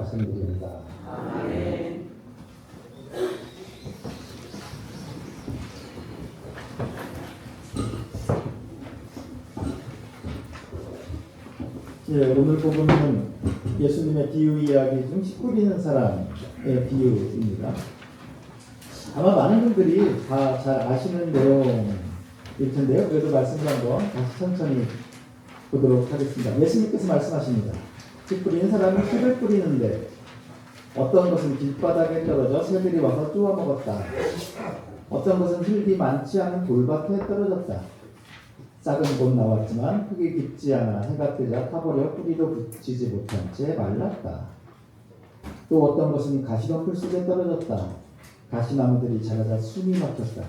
말씀드립니다. 아멘. 예, 오늘 본문은 예수님의 비유 이야기 중 씨 뿌리는 사람의 비유입니다. 아마 많은 분들이 다 잘 아시는 내용일 텐데요. 그래도 말씀을 한번 다시 천천히 보도록 하겠습니다. 예수님께서 말씀하십니다. 씨 뿌리는 사람은 씨를 뿌리는데 어떤 것은 길바닥에 떨어져 새들이 와서 쪼아 먹었다. 어떤 것은 흙이 많지 않은 돌밭에 떨어졌다. 싹은 곧 나왔지만 흙이 깊지 않아 해가 뜨자 타버려 뿌리도 붙이지 못한 채 말랐다. 또 어떤 것은 가시덤불 속에 떨어졌다. 가시나무들이 자라자 숨이 막혔다.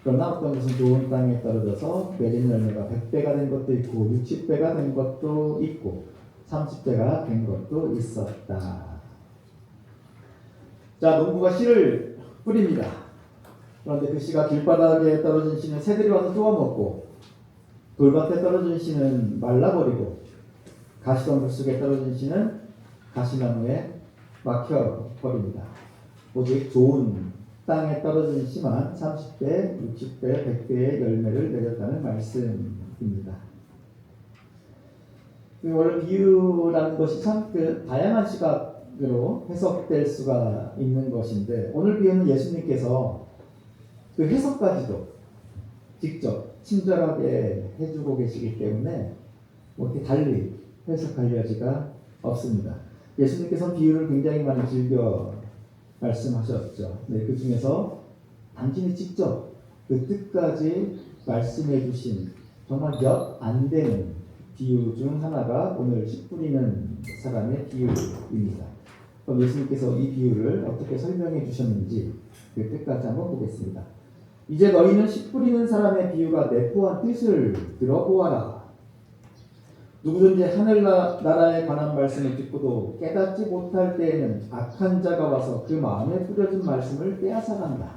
그러나 어떤 것은 좋은 땅에 떨어져서 맺은 열매가 100배가 된 것도 있고 60배가 된 것도 있고 30배가 된 것도 있었다. 자, 농부가 씨를 뿌립니다. 그런데 그 씨가 길바닥에 떨어진 씨는 새들이 와서 쪼아먹고 돌밭에 떨어진 씨는 말라버리고 가시덤불 속에 떨어진 씨는 가시나무에 막혀버립니다. 오직 좋은 땅에 떨어진 씨만 30배, 60배, 100배의 열매를 맺었다는 말씀입니다. 원래 비유라는 것이 참 다양한 시각으로 해석될 수가 있는 것인데 오늘 비유는 예수님께서 그 해석까지도 직접 친절하게 해주고 계시기 때문에 이렇게 달리 해석할 여지가 없습니다. 예수님께서 비유를 굉장히 많이 즐겨 말씀하셨죠. 네, 그 중에서 당신이 직접 그 뜻까지 말씀해 주신 정말 몇 안 되는 비유 중 하나가 오늘 씨 뿌리는 사람의 비유입니다. 그럼 예수님께서 이 비유를 어떻게 설명해 주셨는지 그 뜻까지 한번 보겠습니다. 이제 너희는 씨 뿌리는 사람의 비유가 내포한 뜻을 들어보아라. 누구든지 하늘나라에 관한 말씀을 듣고도 깨닫지 못할 때에는 악한 자가 와서 그 마음에 뿌려진 말씀을 빼앗아간다.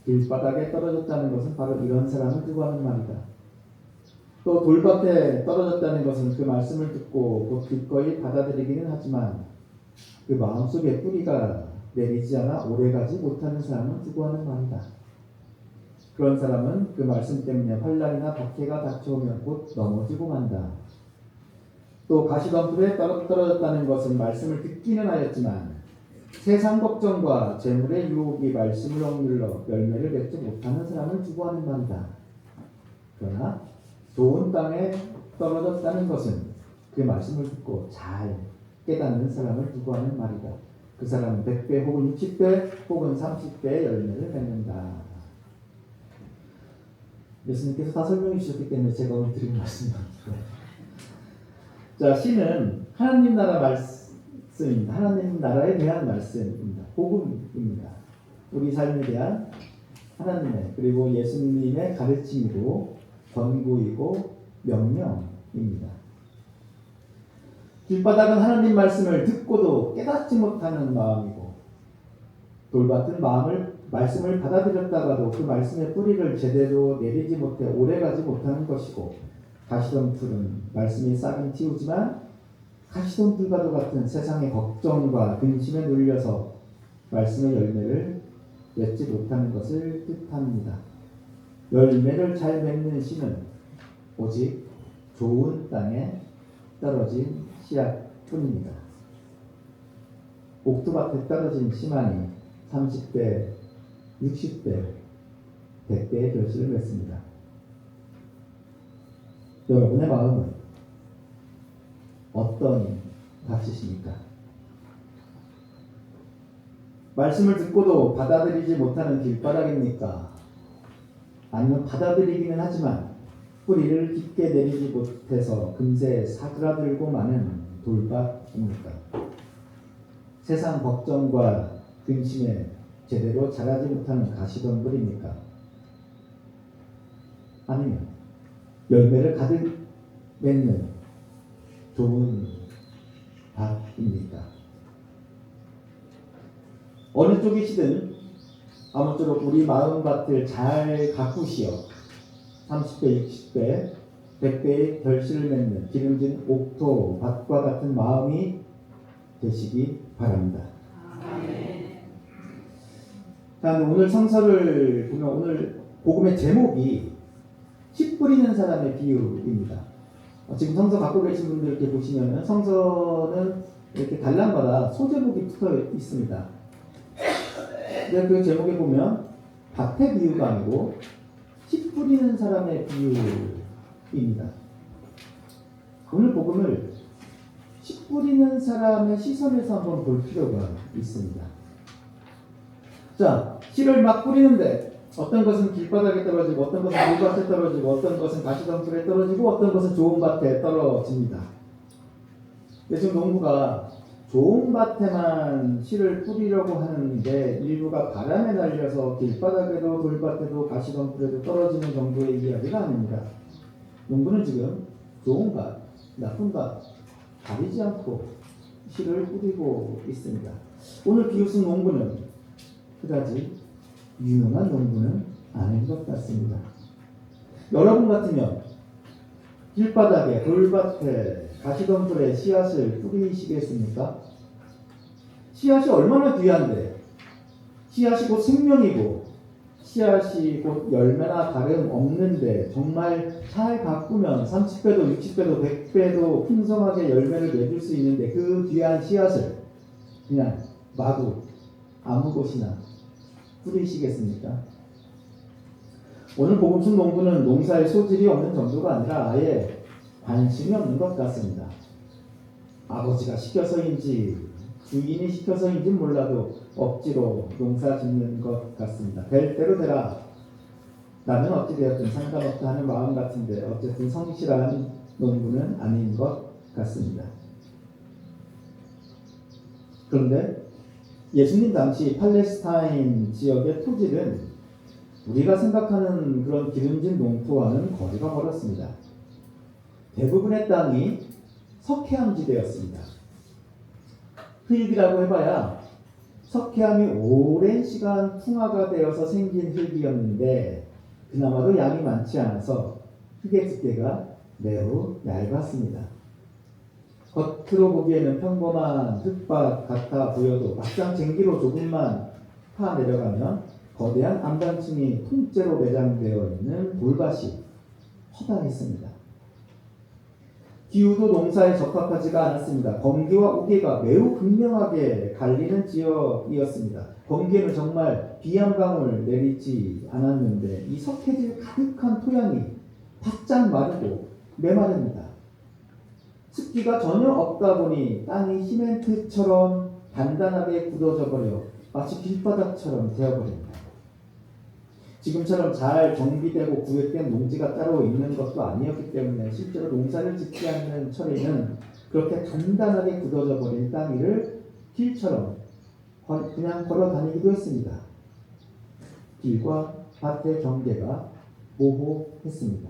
길바닥에 떨어졌다는 것은 바로 이런 사람을 두고하는 말이다. 또 돌밭에 떨어졌다는 것은 그 말씀을 듣고 곧 기꺼이 받아들이기는 하지만 그 마음속에 뿌리가 내리지 않아 오래가지 못하는 사람을 두고하는 말이다. 그런 사람은 그 말씀 때문에 환난이나 박해가 닥쳐오면 곧 넘어지고 만다. 또 가시덤불에 떨어졌다는 것은 말씀을 듣기는 하였지만 세상 걱정과 재물의 유혹이 말씀을 억눌러 열매를 맺지 못하는 사람을 두고하는 말이다. 그러나 좋은 땅에 떨어졌다는 것은 그 말씀을 듣고 잘 깨닫는 사람을 두고하는 말이다. 그 사람은 100배 혹은 60배 혹은 30배의 열매를 맺는다. 예수님께서 다 설명해 주셨기 때문에 제가 오늘 드린 말씀입니다. 자, 씨는 하나님 나라 말씀입니다. 하나님 나라에 대한 말씀입니다. 복음입니다. 우리 삶에 대한 하나님의 그리고 예수님의 가르침이고 권고이고 명령입니다. 길바닥은 하나님 말씀을 듣고도 깨닫지 못하는 마음이고 돌밭은 말씀을 받아들였다가도 그 말씀의 뿌리를 제대로 내리지 못해 오래가지 못하는 것이고 가시덤불은 말씀이 싹은 틔우지만 가시덤불과도 같은 세상의 걱정과 근심에 눌려서 말씀의 열매를 맺지 못하는 것을 뜻합니다. 열매를 잘 맺는 씨는 오직 좋은 땅에 떨어진 씨앗뿐입니다. 옥토밭에 떨어진 씨만이 30배, 60배, 100배의 결실을 맺습니다. 여러분의 마음은 어떤 밭이십니까? 말씀을 듣고도 받아들이지 못하는 길바닥입니까? 아니면 받아들이기는 하지만 뿌리를 깊게 내리지 못해서 금세 사그라들고 마는 돌밭입니까? 세상 걱정과 근심에 제대로 자라지 못하는 가시덤불입니까? 아니면 열매를 가득 맺는 좋은 밭입니까? 어느 쪽이시든 아무쪼록 우리 마음밭을 잘 가꾸시어 30배, 60배, 100배의 결실을 맺는 기름진 옥토 밭과 같은 마음이 되시기 바랍니다. 자, 오늘 성서를 보면 오늘 복음의 제목이 씨 뿌리는 사람의 비유입니다. 지금 성서 갖고 계신 분들 이렇게 보시면 성서는 이렇게 단락마다 소제목이 붙어 있습니다. 근데 그 제목에 보면 밭의 비유가 아니고 씨 뿌리는 사람의 비유입니다. 오늘 복음을 씨 뿌리는 사람의 시선에서 한번 볼 필요가 있습니다. 자, 씨를 막 뿌리는데 어떤 것은 길바닥에 떨어지고 어떤 것은 물밭에 떨어지고 어떤 것은 가시덤불에 떨어지고 어떤 것은 좋은 밭에 떨어집니다. 지금 농부가 좋은 밭에만 씨를 뿌리려고 하는데 일부가 바람에 날려서 길바닥에도 돌밭에도 가시덤불에도 떨어지는 정도의 이야기가 아닙니다. 농부는 지금 좋은 밭, 나쁜 밭 가리지 않고 씨를 뿌리고 있습니다. 오늘 비웃은 농부는 그다지 유능한 농부는 아닌 것 같습니다. 여러분 같으면 길바닥에, 돌밭에, 가시덤불에 씨앗을 뿌리시겠습니까? 씨앗이 얼마나 귀한데, 씨앗이 곧 생명이고 씨앗이 곧 열매나 다름 없는데 정말 잘 가꾸면 30배도 60배도 100배도 풍성하게 열매를 맺을 수 있는데 그 귀한 씨앗을 그냥 마구 아무 곳이나 뿌리시겠습니까? 오늘 복음순 농부는 농사에 소질이 없는 정도가 아니라 아예 관심이 없는 것 같습니다. 아버지가 시켜서인지 주인이 시켜서인지 몰라도 억지로 농사 짓는 것 같습니다. 될 대로 되라. 나는 어찌되었든 상관없다 하는 마음 같은데 어쨌든 성실한 농부는 아닌 것 같습니다. 그런데 예수님 당시 팔레스타인 지역의 토지는 우리가 생각하는 그런 기름진 농토와는 거리가 멀었습니다. 대부분의 땅이 석회암지대였습니다. 흙이라고 해봐야 석회암이 오랜 시간 풍화가 되어서 생긴 흙이었는데 그나마도 양이 많지 않아서 흙의 두께가 매우 얇았습니다. 겉으로 보기에는 평범한 흙밭 같아 보여도 막상 쟁기로 조금만 파 내려가면 거대한 암단층이 통째로 매장되어 있는 돌밭이 허다했습니다. 기후도 농사에 적합하지가 않았습니다. 건기와 우기가 매우 극명하게 갈리는 지역이었습니다. 건기에는 정말 비 한 방울 내리지 않았는데 이 석회질 가득한 토양이 바짝 마르고 메마릅니다. 습기가 전혀 없다 보니 땅이 시멘트처럼 단단하게 굳어져 버려 마치 길바닥처럼 되어버립니다. 지금처럼 잘 정비되고 구획된 농지가 따로 있는 것도 아니었기 때문에 실제로 농사를 짓지 않는 처리는 그렇게 단단하게 굳어져 버린 땅 위를 길처럼 그냥 걸어 다니기도 했습니다. 길과 밭의 경계가 모호했습니다.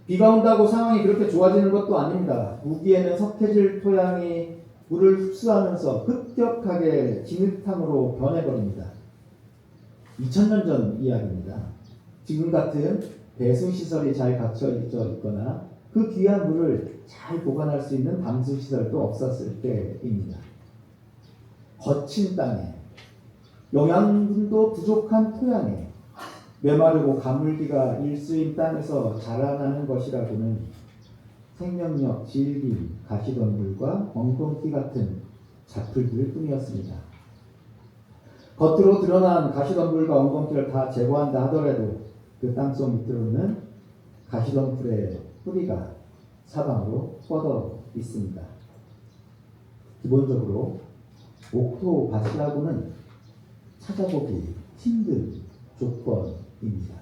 비가 온다고 상황이 그렇게 좋아지는 것도 아닙니다. 우기에는 석회질 토양이 물을 흡수하면서 급격하게 진흙탕으로 변해버립니다. 2000년 전 이야기입니다. 지금 같은 배수시설이 잘 갖춰져 있거나 그 귀한 물을 잘 보관할 수 있는 담수시설도 없었을 때입니다. 거친 땅에, 영양분도 부족한 토양에, 메마르고 가물기가 일수인 땅에서 자라나는 것이라고는 생명력, 질긴, 가시덤불과 엉겅퀴 같은 자풀들 뿐이었습니다. 겉으로 드러난 가시덤불과 엉겅퀴를 다 제거한다 하더라도 그 땅속 밑으로는 가시덤불의 뿌리가 사방으로 뻗어 있습니다. 기본적으로 옥토밭이라고는 찾아보기 힘든 조건입니다.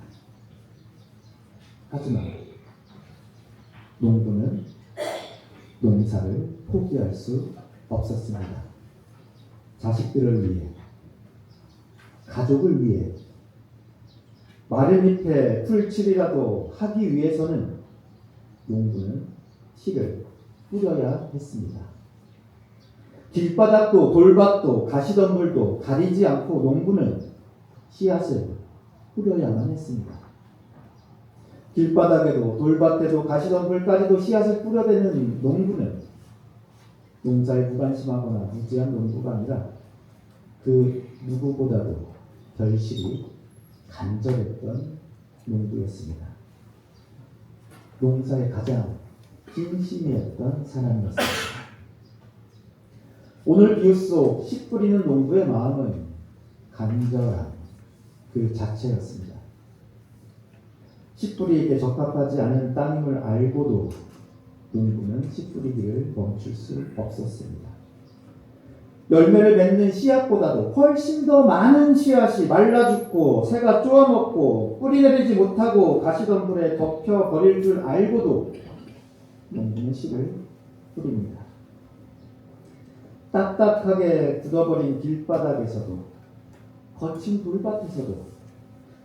하지만 농부는 농사를 포기할 수 없었습니다. 자식들을 위해, 가족을 위해, 마른 잎에 풀칠이라도 하기 위해서는 농부는 씨를 뿌려야 했습니다. 길바닥도 돌밭도 가시덤불도 가리지 않고 농부는 씨앗을 뿌려야만 했습니다. 길바닥에도 돌밭에도 가시덤불까지도 씨앗을 뿌려대는 농부는 농사에 무관심하거나 무지한 농부가 아니라 그 누구보다도 결실이 간절했던 농부였습니다. 농사에 가장 진심이었던 사람이었습니다. 오늘 비유 속 씨 뿌리는 농부의 마음은 간절함 그 자체였습니다. 씨 뿌리에게 적합하지 않은 땅임을 알고도 농부는 씨 뿌리기를 멈출 수 없었습니다. 열매를 맺는 씨앗보다도 훨씬 더 많은 씨앗이 말라 죽고 새가 쪼아먹고 뿌리 내리지 못하고 가시덤불에 덮여 버릴 줄 알고도 농부는 씨를 뿌립니다. 딱딱하게 굳어버린 길바닥에서도 거친 돌밭에서도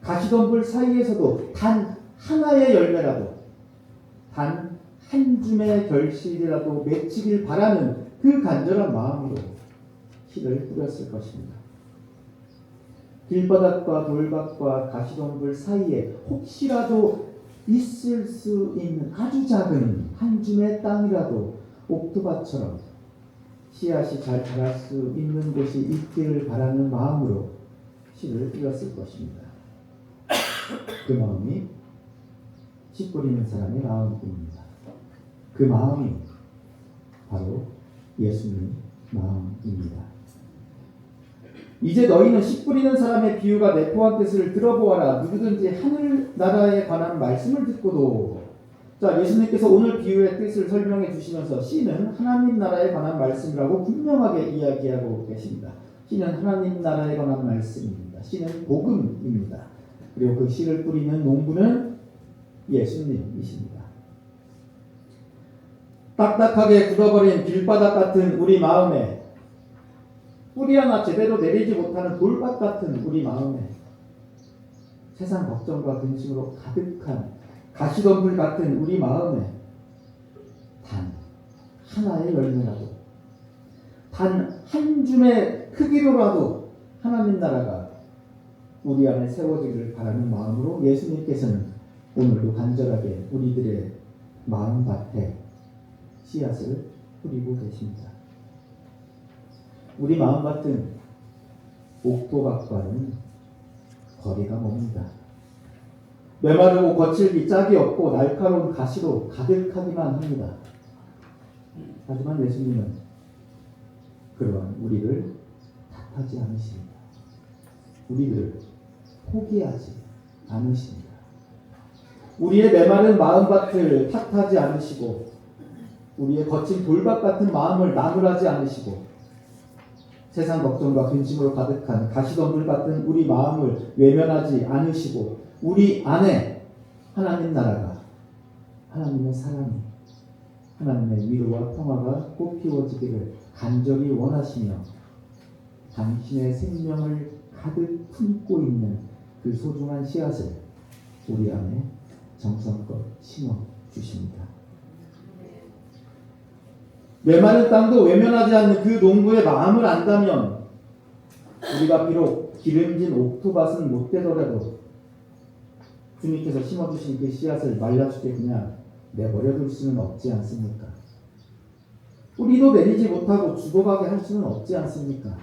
가시덤불 사이에서도 단 하나의 열매라도 단 한 줌의 결실이라도 맺히길 바라는 그 간절한 마음으로 씨를 뿌렸을 것입니다. 길바닥과 돌밭과 가시덤불 사이에 혹시라도 있을 수 있는 아주 작은 한 줌의 땅이라도 옥토밭처럼 씨앗이 잘 자랄 수 있는 곳이 있기를 바라는 마음으로 씨를 뿌렸을 것입니다. 그 마음이 씨 뿌리는 사람의 마음입니다. 그 마음이 바로 예수님 마음입니다. 이제 너희는 씨 뿌리는 사람의 비유가 내포한 뜻을 들어보아라. 누구든지 하늘나라에 관한 말씀을 듣고도. 자, 예수님께서 오늘 비유의 뜻을 설명해 주시면서 씨는 하나님 나라에 관한 말씀이라고 분명하게 이야기하고 계십니다. 씨는 하나님 나라에 관한 말씀입니다. 씨는 복음입니다. 그리고 그 씨를 뿌리는 농부는 예수님이십니다. 딱딱하게 굳어버린 길바닥 같은 우리 마음에, 뿌리 하나 제대로 내리지 못하는 돌밭 같은 우리 마음에, 세상 걱정과 근심으로 가득한 가시덤불 같은 우리 마음에 단 하나의 열매라도, 단 한 줌의 크기로라도 하나님 나라가 우리 안에 세워지기를 바라는 마음으로 예수님께서는 오늘도 간절하게 우리들의 마음밭에 씨앗을 뿌리고 계십니다. 우리 마음밭은 옥토밭과는 거리가 멉니다. 메마르고 거칠기 짝이 없고 날카로운 가시로 가득하기만 합니다. 하지만 예수님은 그러한 우리를 탓하지 않으십니다. 우리를 포기하지 않으십니다. 우리의 메마른 마음밭을 탓하지 않으시고 우리의 거친 돌밭 같은 마음을 나무라지 않으시고 세상 걱정과 근심으로 가득한 가시덤불 같은 우리 마음을 외면하지 않으시고 우리 안에 하나님 나라가, 하나님의 사랑이, 하나님의 위로와 평화가 꽃피워지기를 간절히 원하시며 당신의 생명을 가득 품고 있는 그 소중한 씨앗을 우리 안에 정성껏 심어 주십니다. 메마른 땅도 외면하지 않는 그 농부의 마음을 안다면 우리가 비록 기름진 옥토밭은 못 되더라도 주님께서 심어주신 그 씨앗을 말라 죽게 그냥 내버려둘 수는 없지 않습니까? 뿌리도 내리지 못하고 죽어가게 할 수는 없지 않습니까?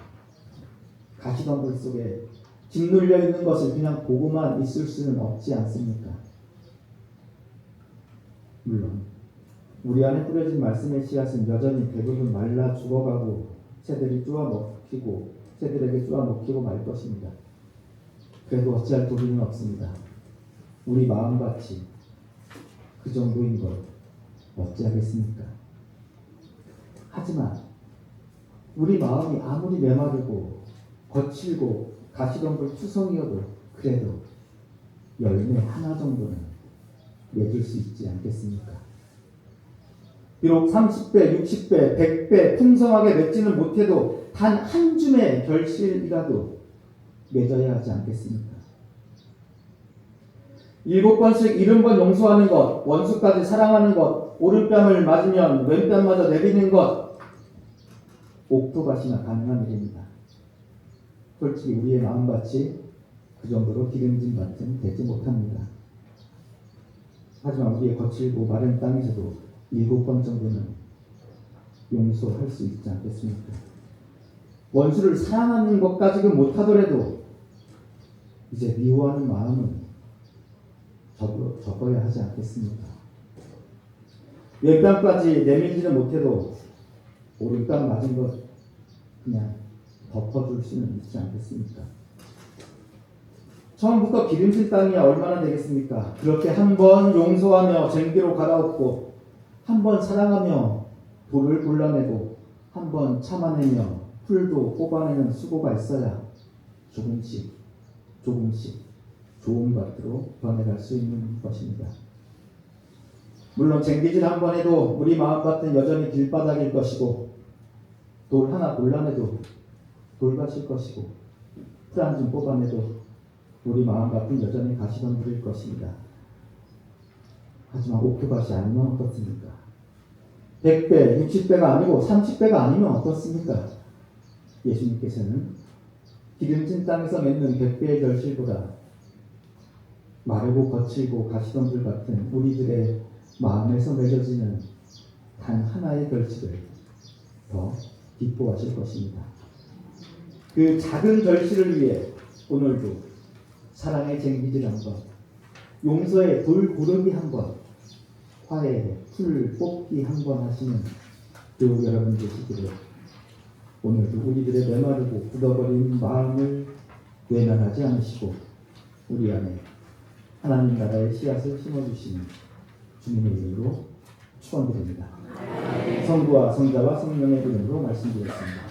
가시덤불 속에 짓눌려 있는 것을 그냥 보고만 있을 수는 없지 않습니까? 물론 우리 안에 뿌려진 말씀의 씨앗은 여전히 대부분 말라 죽어가고 새들에게 쪼아먹히고 말 것입니다. 그래도 어찌할 도리는 없습니다. 우리 마음밭이 그 정도인 걸 어찌하겠습니까? 하지만 우리 마음이 아무리 메마르고 거칠고 가시덤불 투성이어도 그래도 열매 하나 정도는 맺을 수 있지 않겠습니까? 비록 30배, 60배, 100배 풍성하게 맺지는 못해도 단 한 줌의 결실이라도 맺어야 하지 않겠습니까? 7번씩 70번 용서하는 것, 원수까지 사랑하는 것, 오른뺨을 맞으면 왼뺨마저 내리는 것, 옥토밭이나 가능한 일입니다. 솔직히 우리의 마음밭이 그 정도로 기름진 밭은 되지 못합니다. 하지만 우리의 거칠고 마른 땅에서도 7번 정도는 용서할 수 있지 않겠습니까? 원수를 사랑하는 것까지는 못하더라도 이제 미워하는 마음은 접어야 하지 않겠습니까? 왼뺨까지 내밀지는 못해도 오른뺨 맞은 것 그냥 덮어줄 수는 있지 않겠습니까? 처음부터 기름진 땅이 얼마나 되겠습니까? 그렇게 한 번 용서하며 쟁기로 갈아엎고 한 번 사랑하며 돌을 골라내고 한 번 참아내며 풀도 뽑아내는 수고가 있어야 조금씩 좋은 것으로 변해갈 수 있는 것입니다. 물론 쟁기질 한 번 해도 우리 마음밭은 여전히 길바닥일 것이고 돌 하나 골라내도 돌밭일 것이고 풀 한 줌 뽑아내도 우리 마음밭은 여전히 가시덤불일 것입니다. 하지만 옥토밭이 아니면 어떻습니까? 100배, 60배가 아니고 30배가 아니면 어떻습니까? 예수님께서는 기름진 땅에서 맺는 100배의 결실보다 마르고 거칠고 가시덤불 같은 우리들의 마음에서 맺어지는 단 하나의 결실을 더 기뻐하실 것입니다. 그 작은 결실을 위해 오늘도 사랑의 쟁기질 한번, 용서의 돌 고르기 한번, 화해의 풀 뽑기 한번 하시는 교우 여러분 되시기를 오늘도 우리들의 메마르고 굳어버린 마음을 외면하지 않으시고 우리 안에 하나님 나라의 씨앗을 심어주시는 주님의 이름으로 축원드립니다. 성부와 성자와 성령의 이름으로 말씀드렸습니다.